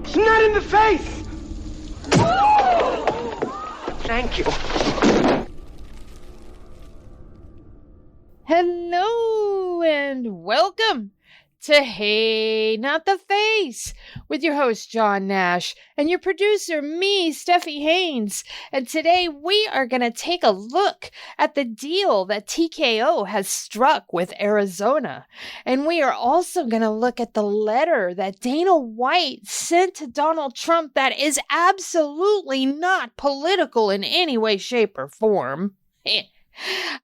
It's not in the face! Thank you. Hello and welcome to Hey Not the Face with your host John Nash and your producer me, Steffi Haynes. And today we are going to take a look at the deal that TKO has struck with Arizona. And we are also going to look at the letter that Dana White sent to Donald Trump that is absolutely not political in any way, shape, or form.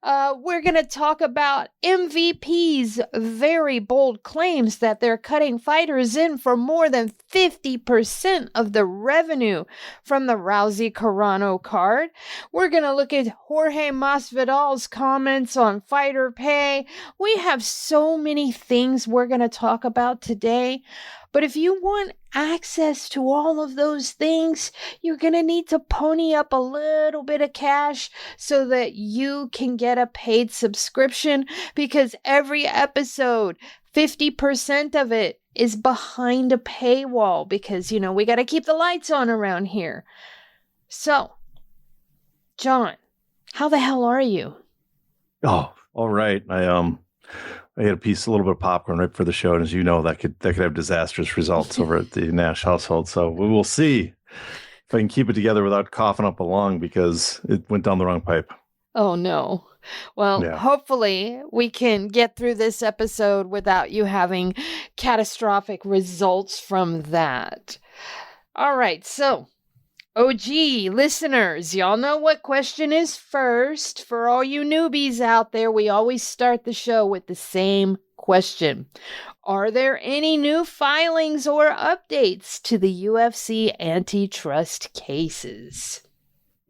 We're going to talk about MVP's very bold claims that they're cutting fighters in for more than 50% of the revenue from the Rousey-Carano card. We're going to look at Jorge Masvidal's comments on fighter pay. We have so many things we're going to talk about today. But if you want access to all of those things, you're going to need to pony up a little bit of cash so that you can get a paid subscription, because every episode, 50% of it is behind a paywall because, you know, we got to keep the lights on around here. So, John, how the hell are you? Oh, all right. I had a little bit of popcorn right for the show, and as you know, that could have disastrous results over at the Nash household. So we will see if I can keep it together without coughing up a lung because it went down the wrong pipe. Oh no. Well, yeah. Hopefully we can get through this episode without you having catastrophic results from that. All right, so OG listeners, y'all know what question is first. For all you newbies out there, we always start the show with the same question. Are there any new filings or updates to the UFC antitrust cases?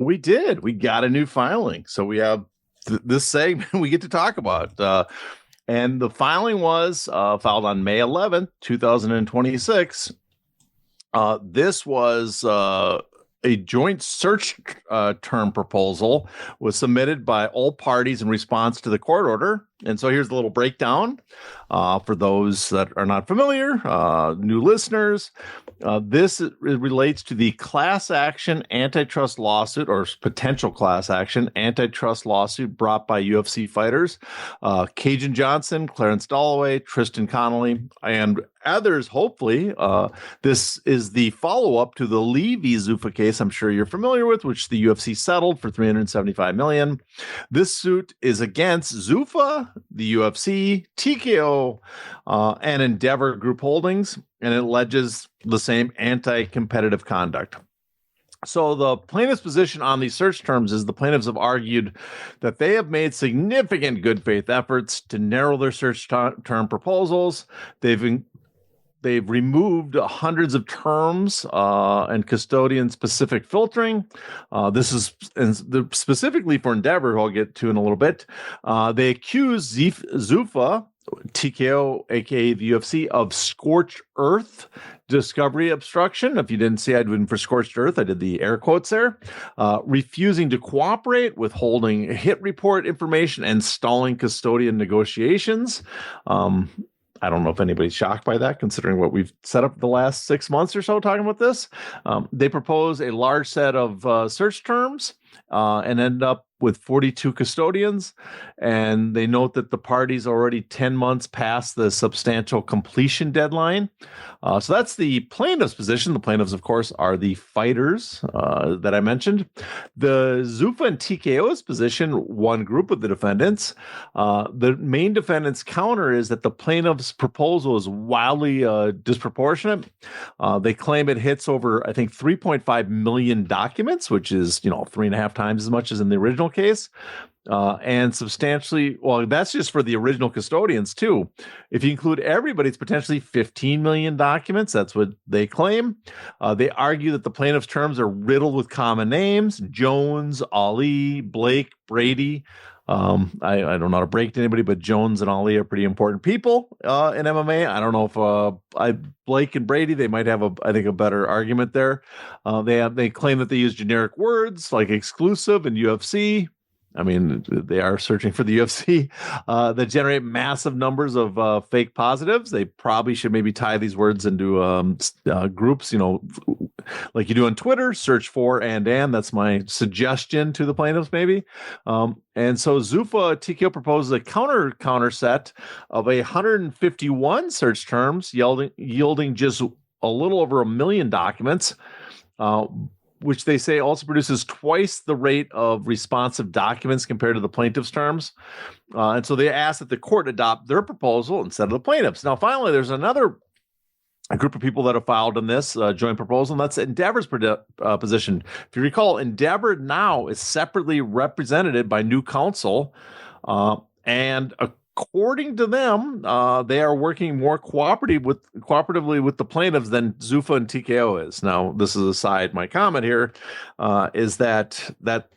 We did. We got a new filing. So we have this segment we get to talk about. And the filing was filed on May 11th, 2026. This was a joint search term proposal was submitted by all parties in response to the court order. And so here's a little breakdown for those that are not familiar, new listeners. This relates to the class action antitrust lawsuit, or potential class action antitrust lawsuit brought by UFC fighters Cajun Johnson, Clarence Dalloway, Tristan Connolly, and others. Hopefully, this is the follow-up to the Levy-Zuffa case I'm sure you're familiar with, which the UFC settled for $375 million. This suit is against Zuffa, the UFC, TKO, and Endeavor Group Holdings, and it alleges the same anti-competitive conduct. So the plaintiff's position on these search terms is the plaintiffs have argued that they have made significant good faith efforts to narrow their search term proposals. They've removed hundreds of terms and custodian-specific filtering. This is specifically for Endeavor, who I'll get to in a little bit. They accuse Zuffa, TKO, aka the UFC, of scorched earth discovery obstruction. If you didn't see, I did for scorched earth. I did the air quotes there. Refusing to cooperate, withholding hit report information, and stalling custodian negotiations. I don't know if anybody's shocked by that, considering what we've set up the last 6 months or so talking about this. They propose a large set of search terms and end up with 42 custodians. And they note that the party's already 10 months past the substantial completion deadline. So that's the plaintiff's position. The plaintiffs, of course, are the fighters that I mentioned. The Zuffa and TKO's position, one group of the defendants. The main defendant's counter is that the plaintiff's proposal is wildly disproportionate. They claim it hits over, I think, 3.5 million documents, which is, 3.5 times as much as in the original case. And substantially, well, that's just for the original custodians too. If you include everybody, it's potentially 15 million documents. That's what they claim. They argue that the plaintiff's terms are riddled with common names: Jones, Ali, Blake, Brady. I don't know how to break to anybody, but Jones and Ali are pretty important people in MMA. I don't know if Blake and Brady, they might have a better argument there. They claim that they use generic words like exclusive and UFC. I mean, they are searching for the UFC that generate massive numbers of fake positives. They probably should maybe tie these words into groups, like you do on Twitter, search for and. That's my suggestion to the plaintiffs, maybe. And so Zuffa TKO proposes a counter set of 151 search terms, yielding just a little over 1 million documents, which they say also produces twice the rate of responsive documents compared to the plaintiff's terms. And so they asked that the court adopt their proposal instead of the plaintiffs. Now, finally, there's a group of people that have filed in this joint proposal, and that's Endeavor's position. If you recall, Endeavor now is separately represented by new counsel, and according to them, they are working more cooperatively with the plaintiffs than Zuffa and TKO is. Now, this is aside. My comment here is that that's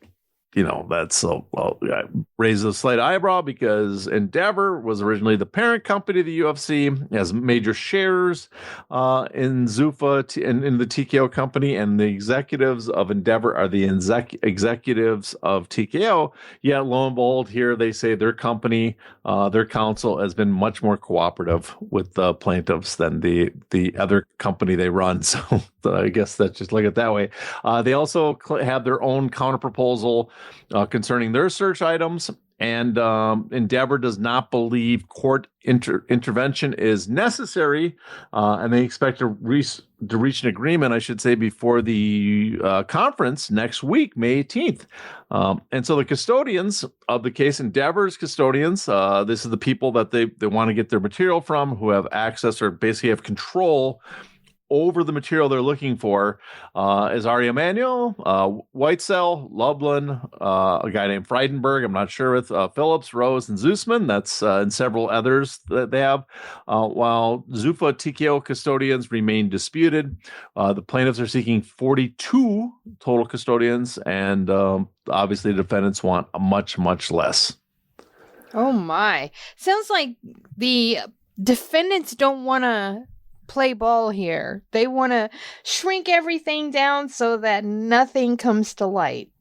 raises a slight eyebrow because Endeavor was originally the parent company of the UFC, has major shares in Zuffa and in the TKO company, and the executives of Endeavor are the executives of TKO. Yet, lo and behold, here they say their company, their counsel has been much more cooperative with the plaintiffs than the other company they run. So I guess that's just look at it that way. They also have their own counter proposal concerning their search items, and Endeavor does not believe court intervention is necessary, and they expect to reach an agreement, I should say, before the conference next week, May 18th. And so the custodians of the case, Endeavor's custodians, this is the people that they want to get their material from, who have access or basically have control over the material they're looking for, is Ari Emanuel, Whitesell, Lublin, a guy named Freidenberg, I'm not sure with, Phillips, Rose, and Zusman. That's and several others that they have. While Zuffa TKO custodians remain disputed, the plaintiffs are seeking 42 total custodians, and obviously the defendants want a much, much less. Oh my. Sounds like the defendants don't want to play ball here. They want to shrink everything down so that nothing comes to light.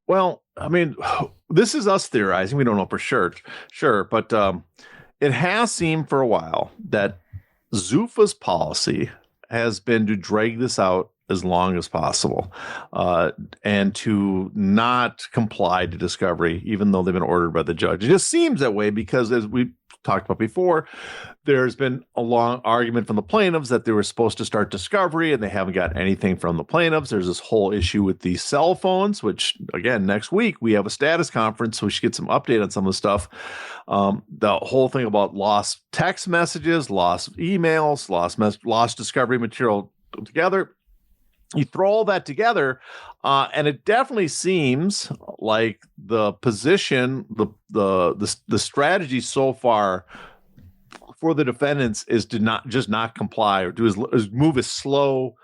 Well, I mean, this is us theorizing. We don't know for sure, but it has seemed for a while that Zuffa's policy has been to drag this out as long as possible, and to not comply to discovery, even though they've been ordered by the judge. It just seems that way because, as we talked about before, there's been a long argument from the plaintiffs that they were supposed to start discovery and they haven't got anything from the plaintiffs. There's this whole issue with the cell phones, which, again, next week we have a status conference, so we should get some update on some of the stuff. The whole thing about lost text messages, lost emails, lost discovery material together. You throw all that together, and it definitely seems like the position, the strategy so far for the defendants is to not comply or move as slow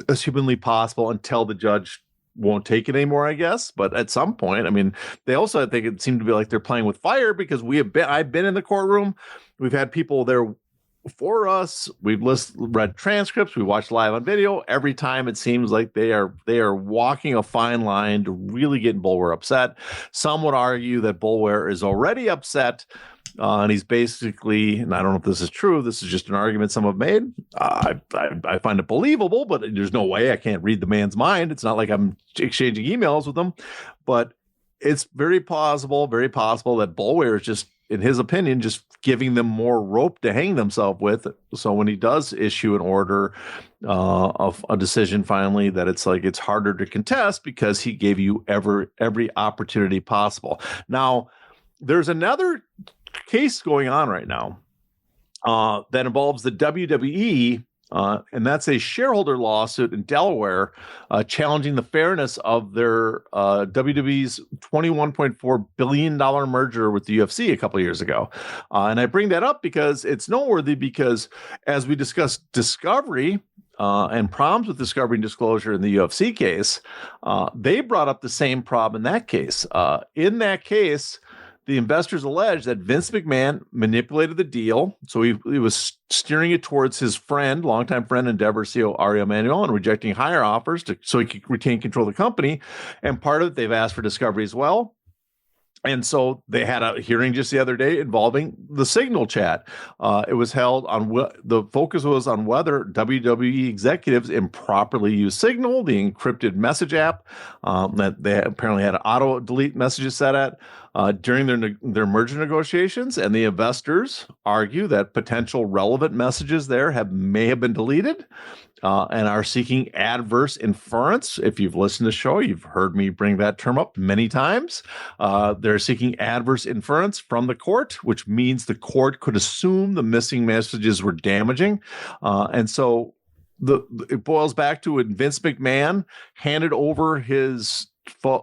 as humanly possible until the judge won't take it anymore, I guess. But at some point, I mean, they also, I think it seemed to be like they're playing with fire because I've been in the courtroom. We've had people there for us. We've read transcripts. We watched live on video. Every time it seems like they are walking a fine line to really get Boulware upset. Some would argue that Boulware is already upset, and he's basically, and I don't know if this is true, this is just an argument some have made. I find it believable, but there's no way I can't read the man's mind. It's not like I'm exchanging emails with him, but it's very possible that Boulware is just, in his opinion, just giving them more rope to hang themselves with. So when he does issue an order of a decision finally, that it's harder to contest because he gave you every opportunity possible. Now, there's another case going on right now that involves the WWE, and that's a shareholder lawsuit in Delaware challenging the fairness of their WWE's $21.4 billion merger with the UFC a couple of years ago. And I bring that up because it's noteworthy because as we discussed discovery and problems with discovery and disclosure in the UFC case, they brought up the same problem in that case. In that case, the investors allege that Vince McMahon manipulated the deal. So he was steering it towards his friend, longtime friend, Endeavor CEO Ari Emanuel, and rejecting higher offers so he could retain control of the company. And part of it, they've asked for discovery as well. And so they had a hearing just the other day involving the Signal chat. It was held on the focus was on whether WWE executives improperly used Signal, the encrypted message app that they apparently had auto delete messages set at during their merger negotiations. And the investors argue that potential relevant messages there may have been deleted. And are seeking adverse inference. If you've listened to the show, you've heard me bring that term up many times. They're seeking adverse inference from the court, which means the court could assume the missing messages were damaging. And so it boils back to when Vince McMahon handed over his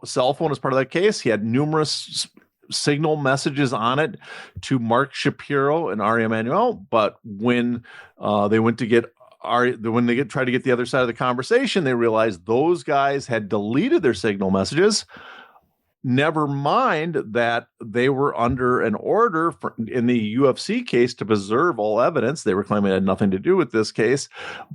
cell phone as part of that case. He had numerous Signal messages on it to Mark Shapiro and Ari Emanuel. But when they went to get when they tried to get the other side of the conversation, they realized those guys had deleted their Signal messages. Never mind that they were under an order in the UFC case to preserve all evidence. They were claiming it had nothing to do with this case.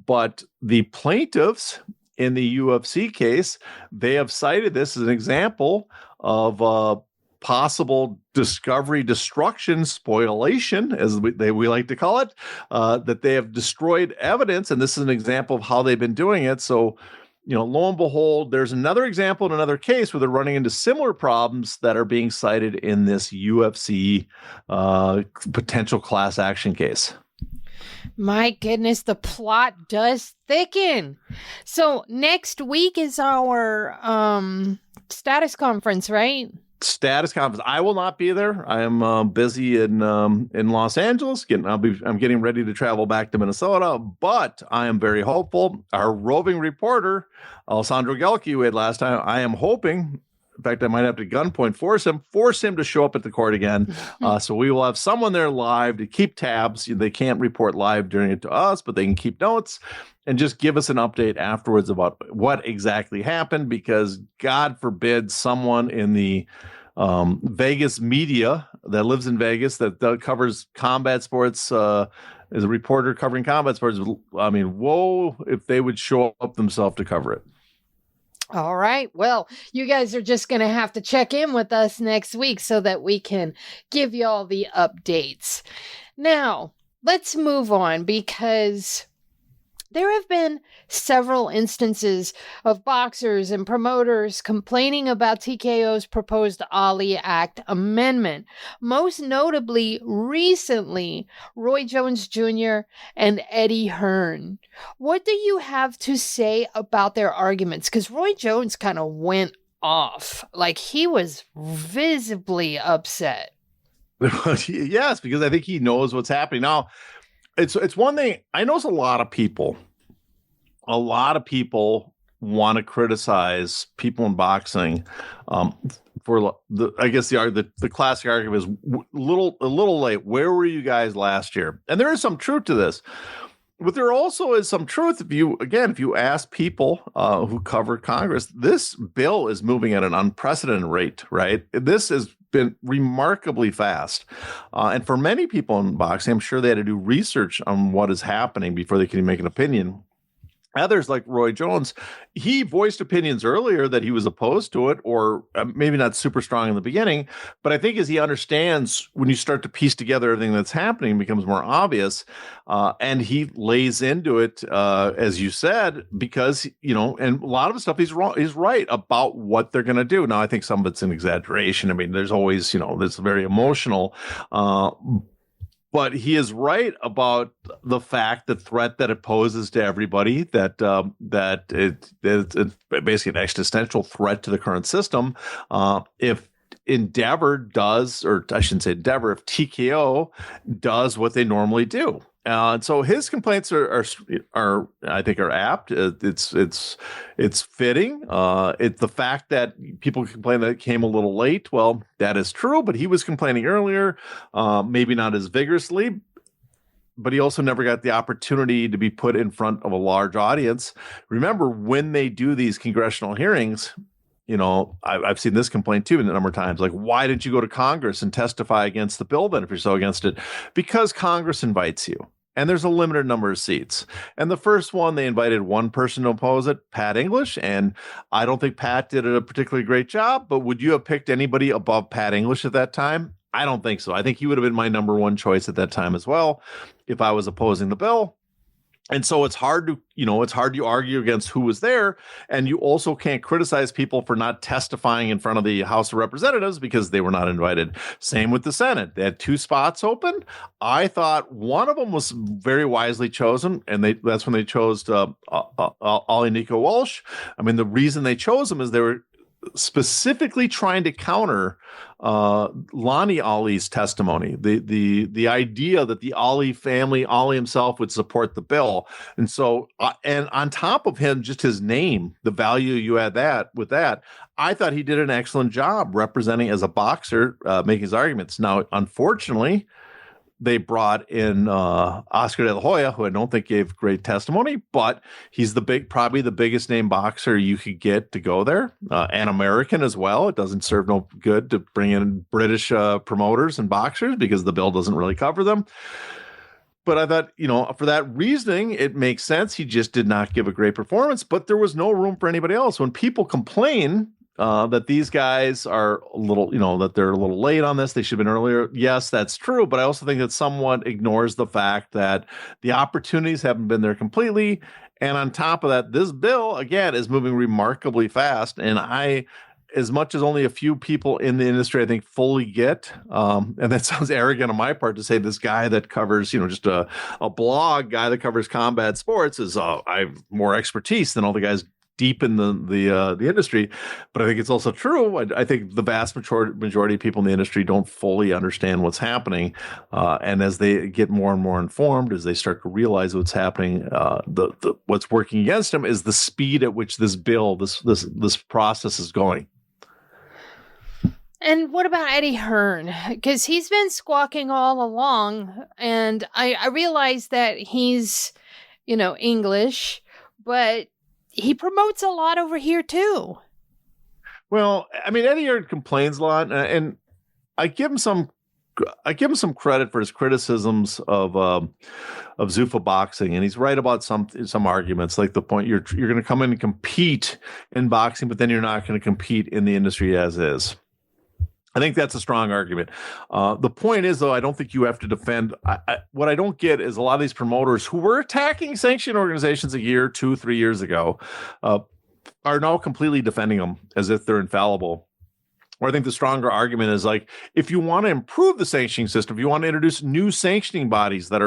But the plaintiffs in the UFC case, they have cited this as an example of possible discovery destruction, spoliation, as we like to call it, that they have destroyed evidence. And this is an example of how they've been doing it. So, lo and behold, there's another example in another case where they're running into similar problems that are being cited in this UFC potential class action case. My goodness, the plot does thicken. So next week is our status conference, right? Status conference. I will not be there. I am busy in Los Angeles. I'm getting ready to travel back to Minnesota, but I am very hopeful. Our roving reporter, Alessandro Gelke, we had last time, I am hoping, in fact, I might have to gunpoint force him to show up at the court again. So we will have someone there live to keep tabs. They can't report live during it to us, but they can keep notes and just give us an update afterwards about what exactly happened, because God forbid someone in the Vegas media that lives in Vegas that covers combat sports, as a reporter covering combat sports. I mean, whoa, if they would show up themselves to cover it. All right. Well, you guys are just going to have to check in with us next week so that we can give you all the updates. Now, let's move on, because there have been several instances of boxers and promoters complaining about TKO's proposed Ali Act amendment. Most notably, recently, Roy Jones Jr. and Eddie Hearn. What do you have to say about their arguments? Because Roy Jones kind of went off. Like, he was visibly upset. Yes, because I think he knows what's happening. Now, it's one thing. I know a lot of people want to criticize people in boxing for the classic argument is a little late. Where were you guys last year? And there is some truth to this, but there also is some truth. If you ask people who cover Congress, this bill is moving at an unprecedented rate, right? This has been remarkably fast. And for many people in boxing, I'm sure they had to do research on what is happening before they can make an opinion. Others, like Roy Jones, he voiced opinions earlier that he was opposed to it, or maybe not super strong in the beginning. But I think as he understands, when you start to piece together everything that's happening, it becomes more obvious. And he lays into it, as you said, because, and a lot of the stuff he's right about what they're going to do. Now, I think some of it's an exaggeration. I mean, there's always, it's very emotional. But he is right about the fact, the threat that it poses to everybody, that it's basically an existential threat to the current system. If Endeavor does, or I shouldn't say Endeavor, if TKO does what they normally do. And so his complaints are I think are apt. It's fitting. It's the fact that people complain that it came a little late. Well, that is true, but he was complaining earlier, maybe not as vigorously, but he also never got the opportunity to be put in front of a large audience. Remember, when they do these congressional hearings, I've seen this complaint too a number of times. Like, why didn't you go to Congress and testify against the bill then if you're so against it? Because Congress invites you. and there's a limited number of seats. And the first one, they invited one person to oppose it, Pat English, and I don't think Pat did a particularly great job, but would you have picked anybody above Pat English at that time? I don't think so. I think he would have been my number one choice at that time as well if I was opposing the bill. And so it's hard to argue against who was there. And you also can't criticize people for not testifying in front of the House of Representatives because they were not invited. Same with the Senate. They had 2 spots open. I thought one of them was very wisely chosen, and that's when they chose Ollie Nico Walsh. I mean, the reason they chose him is they were specifically trying to counter Lonnie Ollie's testimony, the idea that the Ollie family, Ollie himself, would support the bill. And so, and on top of him, just his name, the value you add with that, I thought he did an excellent job representing as a boxer, making his arguments. Now, unfortunately, they brought in Oscar De La Hoya, who I don't think gave great testimony, but he's probably the biggest name boxer you could get to go there, and American as well. It doesn't serve no good to bring in British promoters and boxers because the bill doesn't really cover them. But I thought, for that reasoning, it makes sense. He just did not give a great performance, but there was no room for anybody else. When people complain that these guys are a little, that they're a little late on this, they should have been earlier. Yes, that's true. But I also think that somewhat ignores the fact that the opportunities haven't been there completely. And on top of that, this bill, again, is moving remarkably fast. And as much as only a few people in the industry, I think, fully get, and that sounds arrogant on my part to say this guy that covers, just a blog guy that covers combat sports is, I have more expertise than all the guys deep in the industry, but I think it's also true. I think the vast majority of people in the industry don't fully understand what's happening, and as they get more and more informed, as they start to realize what's happening, what's working against them is the speed at which this bill, this process is going. And what about Eddie Hearn? Because he's been squawking all along, and I realize that he's, English, but he promotes a lot over here too. Well, I mean, Eddie Hearn complains a lot, and I give him some credit for his criticisms of Zuffa boxing, and he's right about some arguments, like the point you're going to come in and compete in boxing, but then you're not going to compete in the industry as is. I think that's a strong argument. The point is, though, I don't think you have to defend. What I don't get is a lot of these promoters who were attacking sanctioned organizations a year, 2-3 years ago, are now completely defending them as if they're infallible. Or I think the stronger argument is, like, if you want to improve the sanctioning system, if you want to introduce new sanctioning bodies that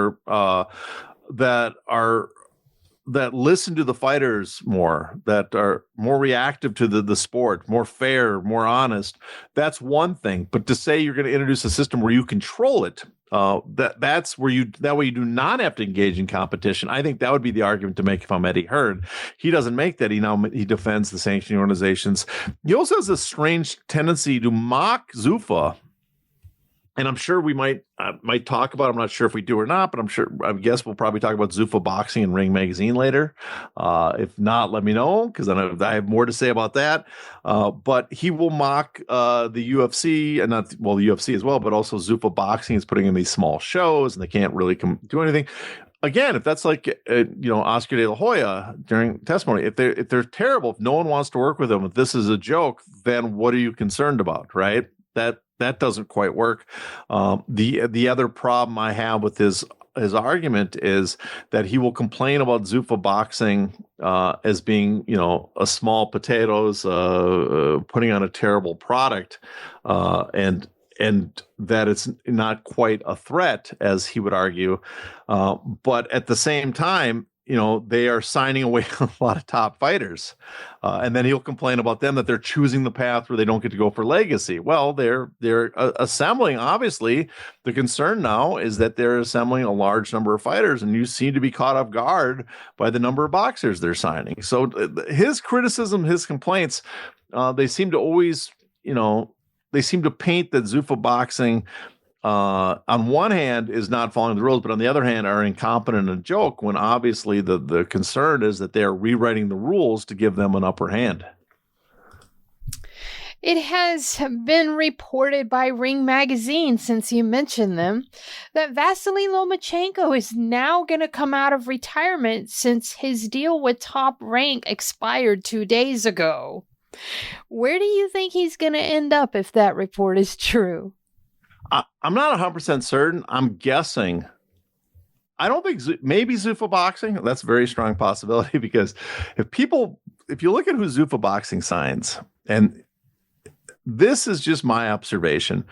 listen to the fighters more, that are more reactive to the sport, more fair, more honest, that's one thing. But to say you're going to introduce a system where you control it, that way you do not have to engage in competition. I think that would be the argument to make if I'm Eddie Hearn. He doesn't make that. He defends the sanctioning organizations. He also has a strange tendency to mock Zuffa. And I'm sure we might talk about it. I'm not sure if we do or not, but I guess we'll probably talk about Zuffa Boxing in Ring Magazine later. If not, let me know, because I have more to say about that. But he will mock the UFC, and the UFC as well, but also Zuffa Boxing is putting in these small shows, and they can't really do anything. Again, if that's like Oscar De La Hoya during testimony, if they're terrible, if no one wants to work with them, if this is a joke, then what are you concerned about, right? That doesn't quite work. The other problem I have with his argument is that he will complain about Zuffa Boxing as being, a small potatoes, putting on a terrible product, and that it's not quite a threat, as he would argue. But at the same time, they are signing away a lot of top fighters. And then he'll complain about them, that they're choosing the path where they don't get to go for legacy. Well, they're assembling. Obviously, the concern now is that they're assembling a large number of fighters, and you seem to be caught off guard by the number of boxers they're signing. So his criticism, his complaints, they seem to always, they seem to paint that Zuffa Boxing, on one hand, is not following the rules, but on the other hand, are incompetent and a joke, when obviously the concern is that they are rewriting the rules to give them an upper hand. It has been reported by Ring Magazine, since you mentioned them, that Vasiliy Lomachenko is now going to come out of retirement since his deal with Top Rank expired 2 days ago. Where do you think he's going to end up if that report is true? I'm not 100% certain. I'm guessing. I don't think maybe Zuffa Boxing. That's a very strong possibility, because if you look at who Zuffa Boxing signs, and this is just my observation,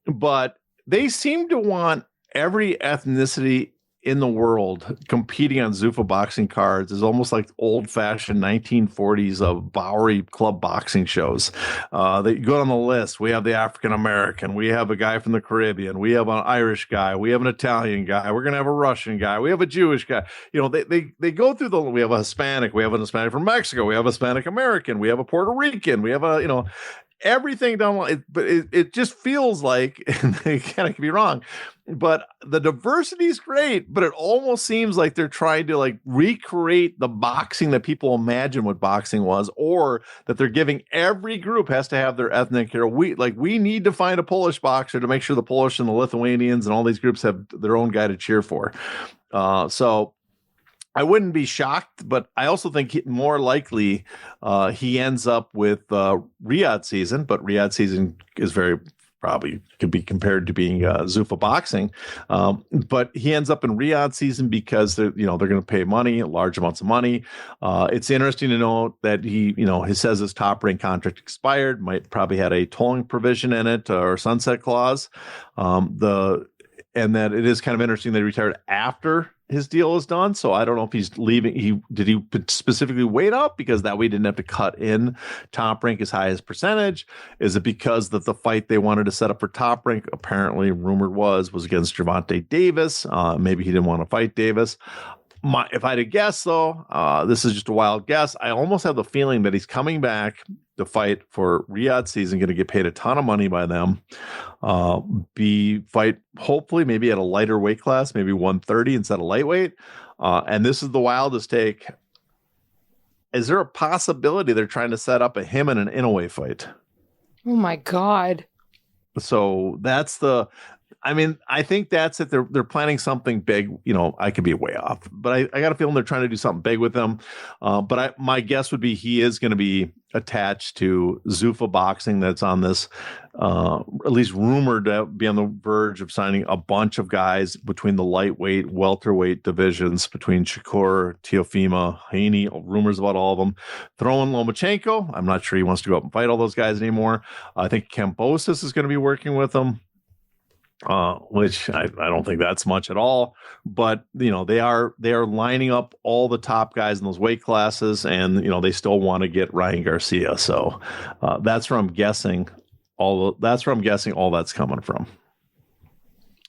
but they seem to want every ethnicity in the world competing on Zuffa Boxing cards. Is almost like old-fashioned 1940s of Bowery Club boxing shows. That you go on the list. We have the African American. We have a guy from the Caribbean. We have an Irish guy. We have an Italian guy. We're going to have a Russian guy. We have a Jewish guy. You know, they go through we have a Hispanic. We have an Hispanic from Mexico. We have a Hispanic American. We have a Puerto Rican. We have everything down, but it just feels like, and they kind of could be wrong, but the diversity is great, but it almost seems like they're trying to like recreate the boxing that people imagine what boxing was, or that they're giving every group has to have their ethnic hero. We need to find a Polish boxer to make sure the Polish and the Lithuanians and all these groups have their own guy to cheer for. So I wouldn't be shocked, but I also think more likely he ends up with Riyadh season, but Riyadh season is probably could be compared to being Zuffa Boxing. But he ends up in Riyadh season because they're going to pay money, large amounts of money. It's interesting to note that he says his Top Rank contract expired, might probably had a tolling provision in it or sunset clause. And that it is kind of interesting that he retired after his deal is done. So I don't know if he's leaving. Did he specifically wait up because that way he didn't have to cut in Top Rank as high as percentage? Is it because that the fight they wanted to set up for Top Rank, apparently rumored was against Gervonta Davis? Maybe he didn't want to fight Davis. If I had to guess, though, this is just a wild guess. I almost have the feeling that he's coming back to fight for Riyadh season, going to get paid a ton of money by them. Fight hopefully maybe at a lighter weight class, maybe 130 instead of lightweight. And this is the wildest take. Is there a possibility they're trying to set up him and an Inoue fight? Oh my God. So I think that's it. They're planning something big. I could be way off, but I got a feeling they're trying to do something big with him. But my guess would be he is going to be attached to Zuffa Boxing. That's on this, at least rumored to be on the verge of signing a bunch of guys between the lightweight, welterweight divisions, between Shakur, Teofimo, Haney, rumors about all of them. Throw in Lomachenko. I'm not sure he wants to go up and fight all those guys anymore. I think Kambosos is going to be working with them. Which I don't think that's much at all, but they are lining up all the top guys in those weight classes, and they still want to get Ryan Garcia. So that's where I'm guessing all that's coming from.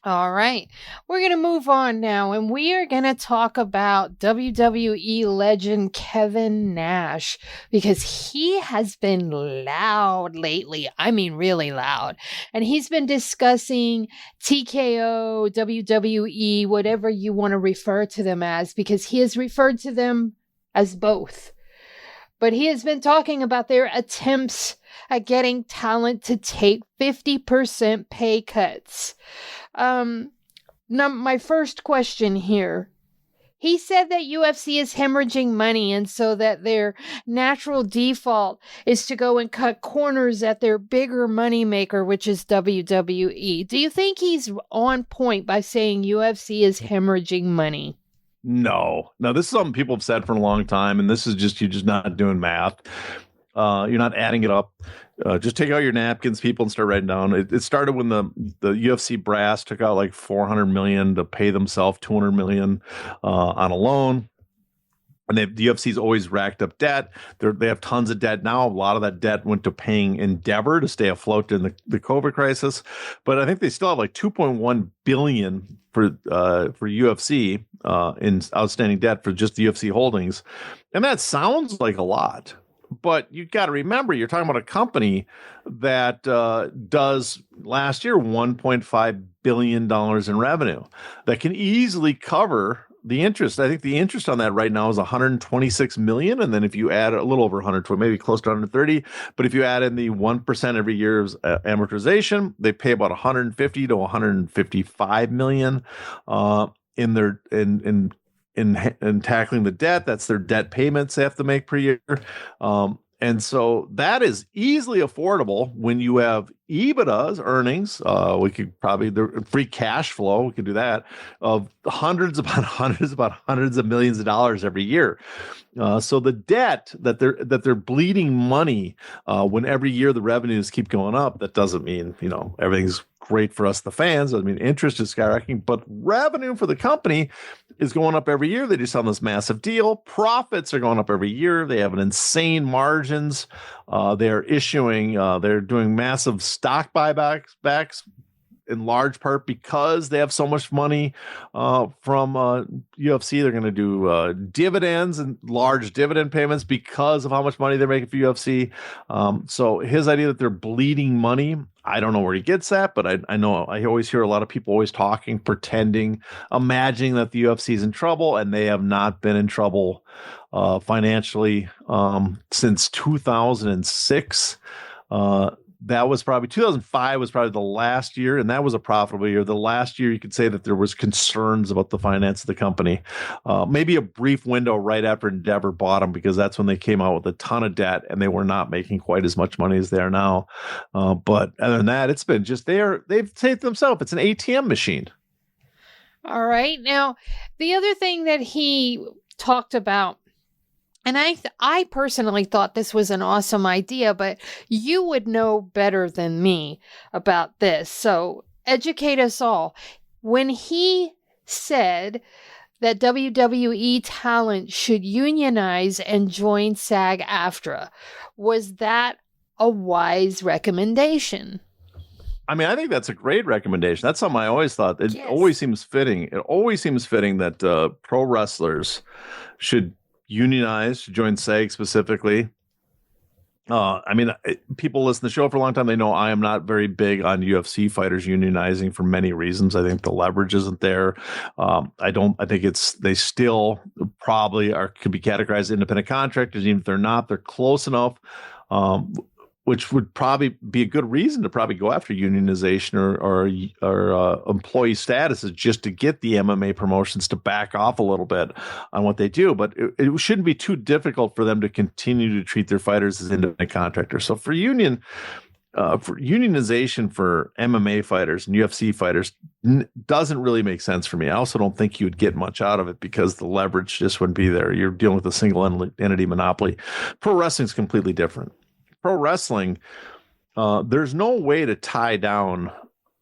All right. We're going to move on now, and we are going to talk about WWE legend Kevin Nash, because he has been loud lately. I mean, really loud. And he's been discussing TKO, WWE, whatever you want to refer to them as, because he has referred to them as both. But he has been talking about their attempts at getting talent to take 50% pay cuts. Now, my first question here. He said that UFC is hemorrhaging money, and so that their natural default is to go and cut corners at their bigger moneymaker, which is WWE. Do you think he's on point by saying UFC is hemorrhaging money? No, this is something people have said for a long time, and this is just, you're just not doing math. You're not adding it up. Just take out your napkins, people, and start writing down. It started when the UFC brass took out like $400 million to pay themselves $200 million on a loan. And the UFC's always racked up debt. They have tons of debt now. A lot of that debt went to paying Endeavor to stay afloat in the COVID crisis. But I think they still have like $2.1 billion for UFC in outstanding debt for just the UFC holdings. And that sounds like a lot. But you got to remember, you're talking about a company that does last year $1.5 billion in revenue that can easily cover the interest. I think the interest on that right now is 126 million, and then if you add a little over 120, maybe close to 130, but if you add in the 1% every year of amortization, they pay about 150 to 155 million in their in tackling the debt. That's their debt payments they have to make per year. And so that is easily affordable when you have EBITDA's earnings. We could probably the free cash flow. We could do that of hundreds of millions of dollars every year. So the debt that they're bleeding money when every year the revenues keep going up. That doesn't mean everything's great for us, the fans. I mean, interest is skyrocketing, but revenue for the company is going up every year. They just on this massive deal. Profits are going up every year. They have an insane margins. They're doing massive stock buybacks in large part because they have so much money from UFC. They're going to do dividends and large dividend payments because of how much money they're making for UFC. So his idea that they're bleeding money, I don't know where he gets that, but I know I always hear a lot of people always talking, pretending, imagining that the UFC is in trouble, and they have not been in trouble financially since 2006. That was probably 2005 was probably the last year, and that was a profitable year. The last year you could say that there was concerns about the finance of the company. Maybe a brief window right after Endeavor bought them, because that's when they came out with a ton of debt and they were not making quite as much money as they are now. But other than that, it's been just they've saved themselves. It's an ATM machine. All right. Now, the other thing that he talked about, and I personally thought this was an awesome idea, but you would know better than me about this. So educate us all. When he said that WWE talent should unionize and join SAG-AFTRA, was that a wise recommendation? I mean, I think that's a great recommendation. That's something I always thought. It always seems fitting. It always seems fitting that pro wrestlers should unionize, join SAG specifically. I mean, people listen to the show for a long time. They know I am not very big on UFC fighters unionizing for many reasons. I think the leverage isn't there. I think they still probably could be categorized as independent contractors. Even if they're not, they're close enough. Which would probably be a good reason to probably go after unionization or employee status, is just to get the MMA promotions to back off a little bit on what they do. But it shouldn't be too difficult for them to continue to treat their fighters as independent contractors. So for unionization for MMA fighters and UFC fighters doesn't really make sense for me. I also don't think you would get much out of it because the leverage just wouldn't be there. You're dealing with a single entity monopoly. Pro wrestling is completely different. Pro wrestling, there's no way to tie down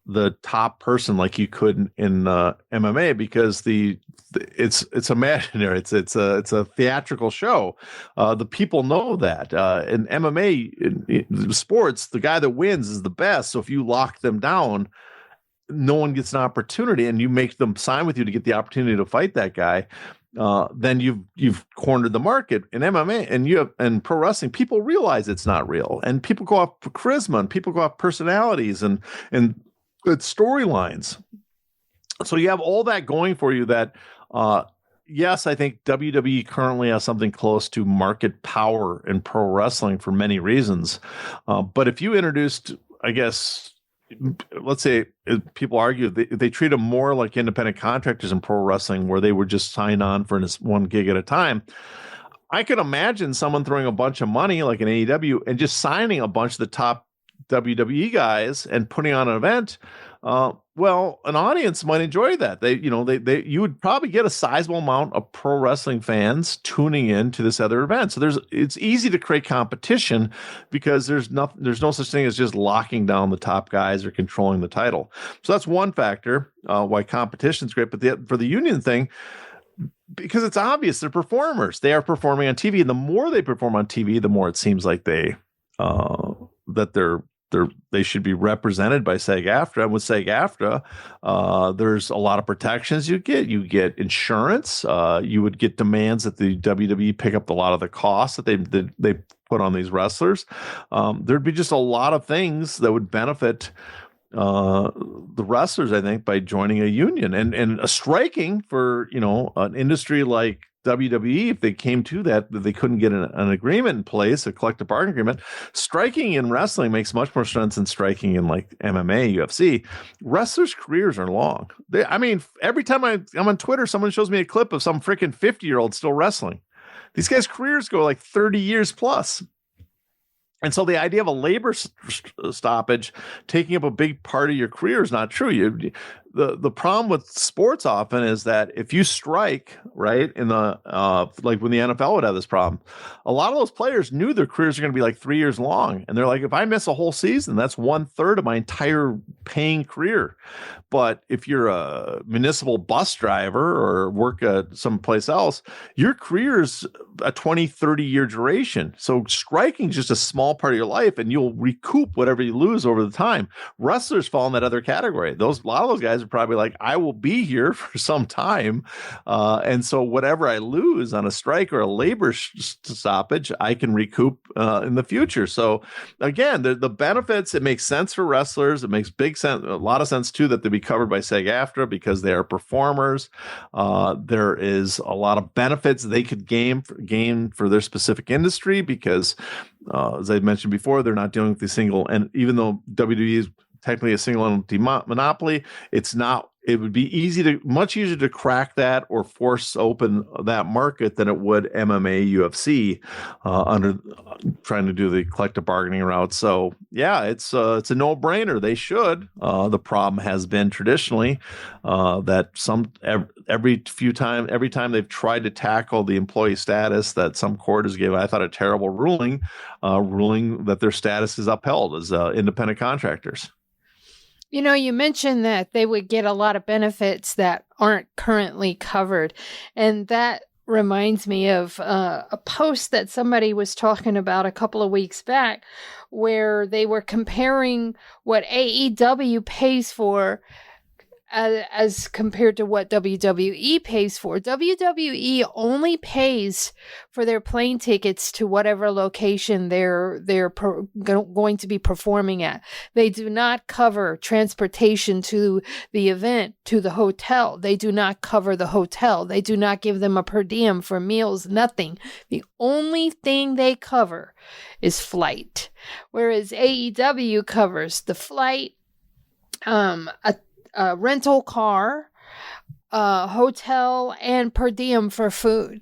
the top person like you could in MMA, because it's imaginary. It's a theatrical show. The people know that. In MMA in sports, the guy that wins is the best. So if you lock them down, no one gets an opportunity, and you make them sign with you to get the opportunity to fight that guy. Then you've cornered the market. In MMA and pro wrestling, people realize it's not real, and people go off charisma, and people go off personalities and storylines. So you have all that going for you. That yes, I think WWE currently has something close to market power in pro wrestling for many reasons. But if you introduced, I guess, let's say people argue they treat them more like independent contractors in pro wrestling, where they would just sign on for one gig at a time. I could imagine someone throwing a bunch of money like an AEW and just signing a bunch of the top WWE guys and putting on an event. Well, an audience might enjoy that. You would probably get a sizable amount of pro wrestling fans tuning in to this other event. So it's easy to create competition because there's no such thing as just locking down the top guys or controlling the title. So that's one factor why competition is great. But for the union thing, because it's obvious they're performers, they are performing on TV, and the more they perform on TV, the more it seems like they should be represented by SAG-AFTRA. And with SAG-AFTRA, there's a lot of protections you get. You get insurance. You would get demands that the WWE pick up a lot of the costs that they put on these wrestlers. There'd be just a lot of things that would benefit the wrestlers, I think, by joining a union and striking for, an industry like WWE. If they came to that they couldn't get an agreement in place, a collective bargaining agreement. Striking in wrestling makes much more sense than striking in like MMA, UFC. Wrestlers' careers are long. Every time I'm on Twitter, someone shows me a clip of some freaking 50-year-old still wrestling. These guys' careers go like 30 years plus. And so the idea of a labor stoppage taking up a big part of your career is not true. The problem with sports often is that if you strike, right, in the like when the NFL would have this problem, a lot of those players knew their careers are going to be like 3 years long, and they're like, if I miss a whole season, that's 1/3 of my entire paying career. But if you're a municipal bus driver or work at someplace else, your career's a 20, 30-year duration. So striking is just a small part of your life, and you'll recoup whatever you lose over the time. Wrestlers fall in that other category. A lot of those guys are probably like, I will be here for some time. And so whatever I lose on a strike or a labor stoppage, I can recoup in the future. So again, the benefits, it makes sense for wrestlers. It makes a lot of sense too, that they be covered by SAG-AFTRA because they are performers. There is a lot of benefits they could gain for their specific industry because, as I mentioned before, they're not dealing with the single, and even though WWE is technically a single entity monopoly, it's not. It would be much easier to crack that or force open that market than it would MMA, UFC under trying to do the collective bargaining route. So yeah, it's a no-brainer. They should. The problem has been traditionally that every time they've tried to tackle the employee status, that some court has given, I thought, a terrible ruling that their status is upheld as independent contractors. You mentioned that they would get a lot of benefits that aren't currently covered. And that reminds me of a post that somebody was talking about a couple of weeks back where they were comparing what AEW pays for as compared to what WWE pays for. WWE only pays for their plane tickets to whatever location they're going to be performing at. They do not cover transportation to the event, to the hotel. They do not cover the hotel. They do not give them a per diem for meals, nothing. The only thing they cover is flight, whereas AEW covers the flight, a rental car, hotel, and per diem for food.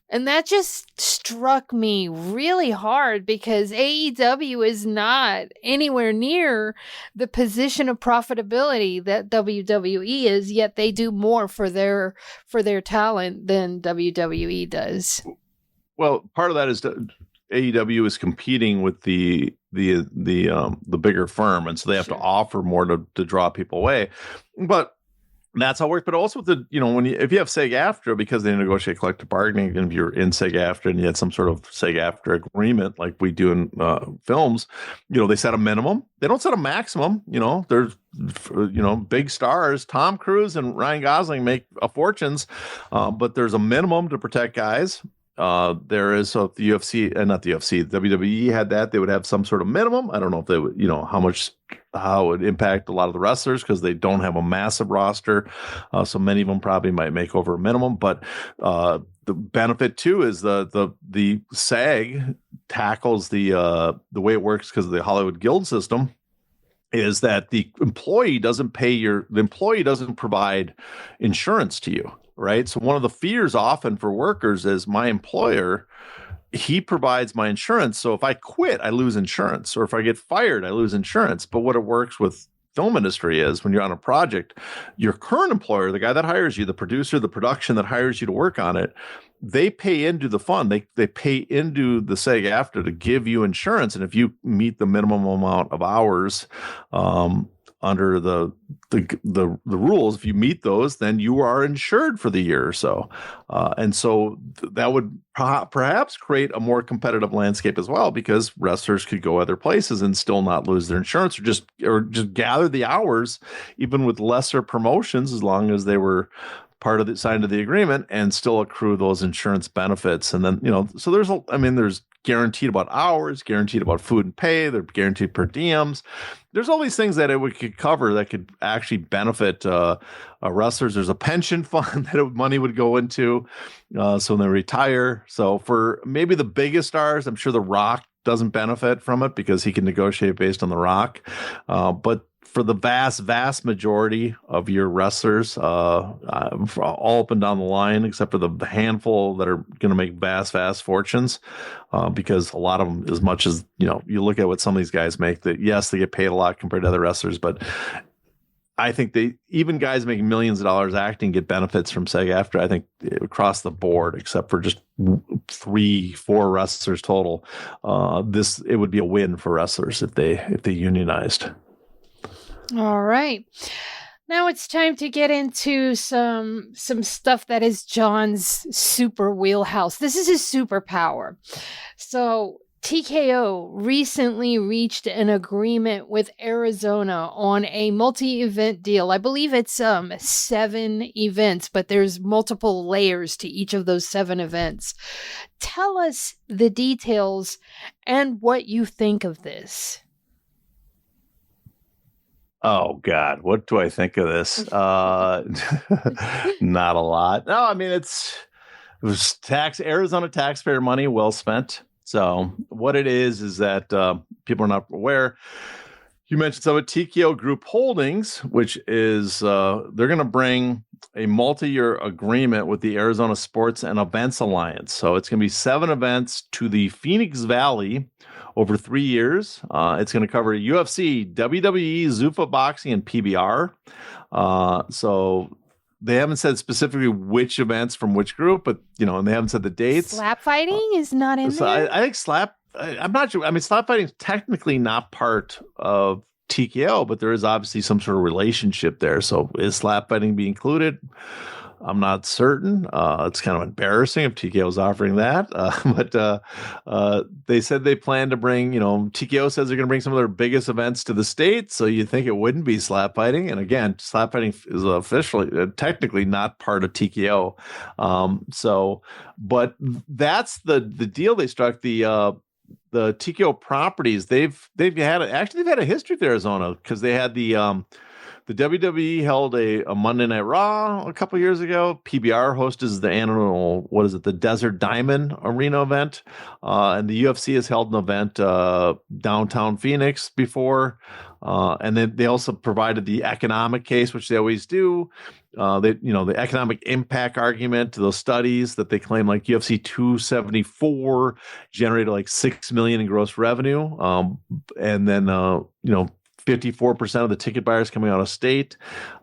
And that just struck me really hard because AEW is not anywhere near the position of profitability that WWE is, yet they do more for their talent than WWE does. Well, part of that is AEW is competing with the bigger firm, and so they have to offer more to draw people away. But that's how it works. But also with if you have SAG-AFTRA, because they negotiate collective bargaining, and if you're in SAG-AFTRA and you had some sort of SAG-AFTRA agreement like we do in films, they set a minimum. They don't set a maximum. There's big stars, Tom Cruise and Ryan Gosling make fortunes, but there's a minimum to protect guys. There is, so if the UFC, not the UFC, WWE had that, they would have some sort of minimum. I don't know if they would, how it would impact a lot of the wrestlers because they don't have a massive roster. So many of them probably might make over a minimum, but the benefit too is the SAG tackles the way it works because of the Hollywood Guild system is that the employee doesn't provide insurance to you. Right. So one of the fears often for workers is my employer, he provides my insurance. So if I quit, I lose insurance, or if I get fired, I lose insurance. But what it works with film industry is when you're on a project, your current employer, the guy that hires you, the producer, the production that hires you to work on it, they pay into the fund. They pay into the SAG-AFTRA to give you insurance. And if you meet the minimum amount of hours, under the rules, if you meet those, then you are insured for the year or so. And so that would perhaps create a more competitive landscape as well, because wrestlers could go other places and still not lose their insurance, or just gather the hours, even with lesser promotions, as long as they were part of the signed to the agreement, and still accrue those insurance benefits. And then, so there's guaranteed about hours, guaranteed about food and pay. They're guaranteed per diems. There's all these things that it could cover that could actually benefit wrestlers. There's a pension fund that money would go into, so when they retire. So for maybe the biggest stars, I'm sure The Rock doesn't benefit from it because he can negotiate based on The Rock. But for the vast majority of your wrestlers, all up and down the line, except for the handful that are going to make vast fortunes, because a lot of them, as much as, you look at what some of these guys make, that yes, they get paid a lot compared to other wrestlers, but I think even guys making millions of dollars acting get benefits from SAG-AFTRA. I think across the board, except for just 3-4 wrestlers total, it would be a win for wrestlers if they unionized. All right. Now it's time to get into some stuff that is John's super wheelhouse. This is his superpower. So TKO recently reached an agreement with Arizona on a multi-event deal. I believe it's 7 events, but there's multiple layers to each of those 7 events. Tell us the details and what you think of this. Oh God, what do I think of this? Not a lot. No, I mean it was Arizona taxpayer money well spent. So what it is that people are not aware. You mentioned some of TKO Group Holdings, which is they're going to bring a multi-year agreement with the Arizona Sports and Events Alliance. So it's going to be 7 events to the Phoenix Valley over 3 years. It's going to cover UFC, WWE, Zuffa Boxing, and PBR. So they haven't said specifically which events from which group, but and they haven't said the dates. Slap fighting is not in there. I think I'm not sure. I mean, slap fighting is technically not part of TKO, but there is obviously some sort of relationship there. So is slap fighting be included? I'm not certain. It's kind of embarrassing if TKO is offering that. But they said they plan to bring, TKO says they're going to bring some of their biggest events to the state. So you'd think it wouldn't be slap fighting. And again, slap fighting is technically not part of TKO. But that's the deal they struck. The TKO properties, they've had a history with Arizona, because they had the WWE held a Monday Night Raw a couple years ago. PBR hosted the annual, the Desert Diamond Arena event. And the UFC has held an event downtown Phoenix before. And then they also provided the economic case, which they always do. The economic impact argument to those studies that they claim, like UFC 274 generated like $6 million in gross revenue. And then, 54% of the ticket buyers coming out of state,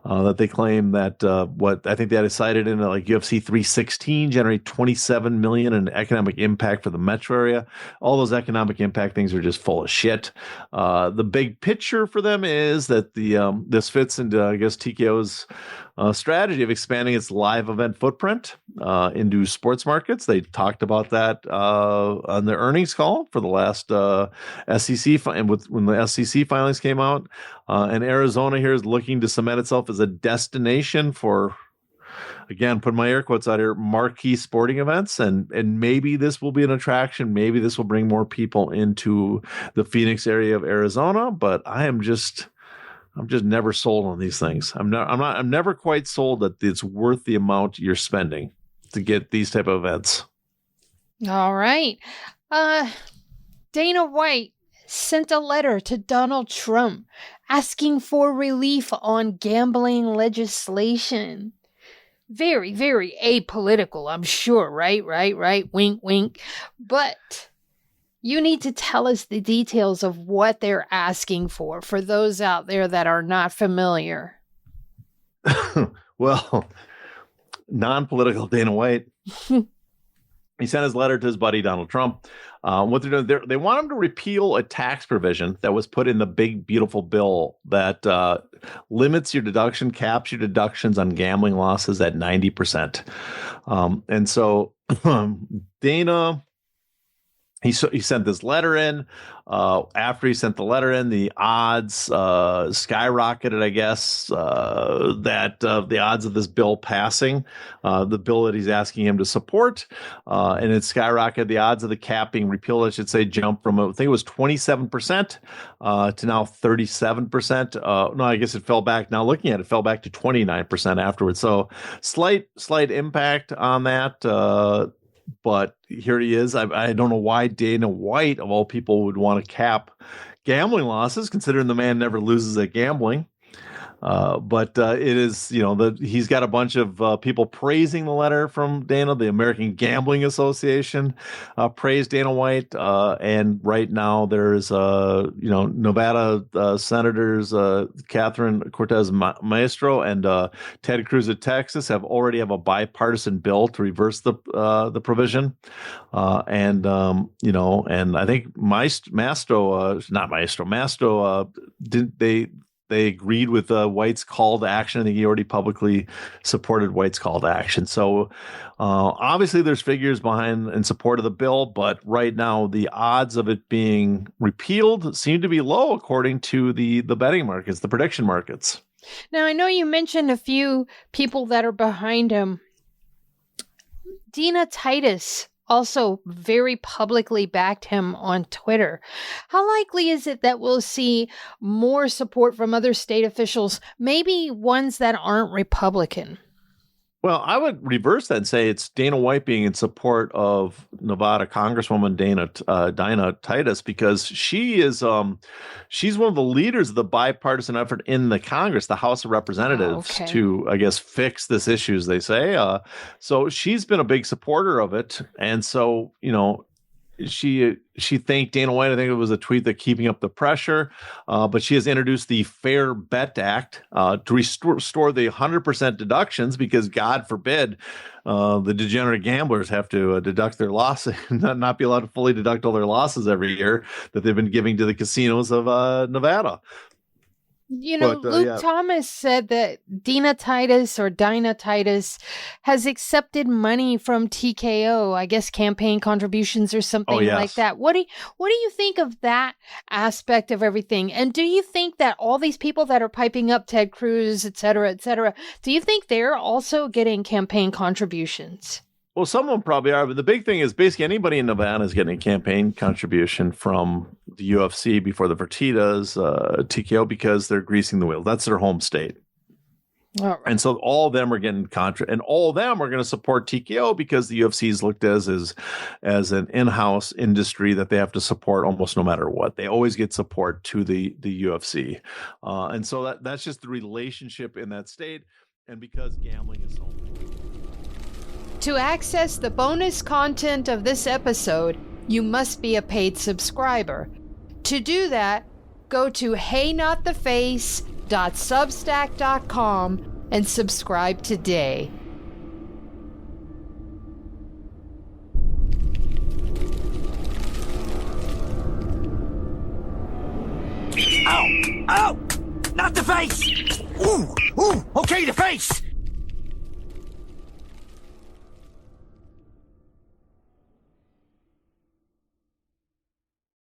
that they claim that what I think they had cited in like UFC 316 generate 27 million in economic impact for the metro area. All those economic impact things are just full of shit. The big picture for them is that this fits into, I guess, TKO's strategy of expanding its live event footprint into sports markets. They talked about that on their earnings call for the last SEC when the SEC filings came out. And Arizona here is looking to cement itself as a destination for, again, put my air quotes out here, marquee sporting events. And maybe this will be an attraction. Maybe this will bring more people into the Phoenix area of Arizona. But I'm just never sold on these things. I'm never quite sold that it's worth the amount you're spending to get these type of events. All right. Dana White sent a letter to Donald Trump asking for relief on gambling legislation. Very, very apolitical, I'm sure, right? Wink, wink. But you need to tell us the details of what they're asking for those out there that are not familiar. Well, non-political Dana White. He sent his letter to his buddy Donald Trump. What they're doing, they want him to repeal a tax provision that was put in the big, beautiful bill that limits your deduction, caps your deductions on gambling losses at 90%. And so Dana he sent this letter in. After he sent the letter in, the odds skyrocketed, I guess, that the odds of this bill passing, the bill that he's asking him to support, and it skyrocketed. The odds of the cap being repealed, I should say, jumped from, I think it was 27% to now 37%. No, I guess it fell back. Now looking at it, fell back to 29% afterwards. So slight impact on that. But here he is. I don't know why Dana White, of all people, would want to cap gambling losses, considering the man never loses at gambling. But it is, he's got a bunch of people praising the letter from Dana. The American Gambling Association praised Dana White. And right now there's, Nevada Senators Catherine Cortez Maestro and Ted Cruz of Texas already have a bipartisan bill to reverse the provision. And I think Masto they agreed with White's call to action. I think he already publicly supported White's call to action. So obviously there's figures behind in support of the bill, but right now the odds of it being repealed seem to be low according to the betting markets, the prediction markets. Now, I know you mentioned a few people that are behind him. Dina Titus also very publicly backed him on Twitter. How likely is it that we'll see more support from other state officials, maybe ones that aren't Republican? Well, I would reverse that and say it's Dana White being in support of Nevada Congresswoman Dina Titus, because she is she's one of the leaders of the bipartisan effort in the Congress, the House of Representatives, to, I guess, fix this issue, as they say. So she's been a big supporter of it, and so she thanked Dana White. I think it was a tweet that keeping up the pressure, but she has introduced the Fair Bet Act to restore the 100% deductions, because God forbid the degenerate gamblers have to deduct their losses, not be allowed to fully deduct all their losses every year that they've been giving to the casinos of Nevada. Luke Thomas said that Dina Titus has accepted money from TKO, I guess campaign contributions or something like that. What do you think of that aspect of everything? And do you think that all these people that are piping up Ted Cruz, et cetera, do you think they're also getting campaign contributions? Well, some of them probably are, but the big thing is basically anybody in Nevada is getting a campaign contribution from the UFC before the Fertittas, TKO, because they're greasing the wheel. That's their home state. Right. And so all of them are getting and all of them are going to support TKO because the UFC is looked as an in-house industry that they have to support almost no matter what. They always get support to the UFC. And so that's just the relationship in that state. And because gambling is so important. To access the bonus content of this episode, you must be a paid subscriber. To do that, go to heynottheface.substack.com and subscribe today. Ow! Ow! Not the face! Ooh! Okay, the face!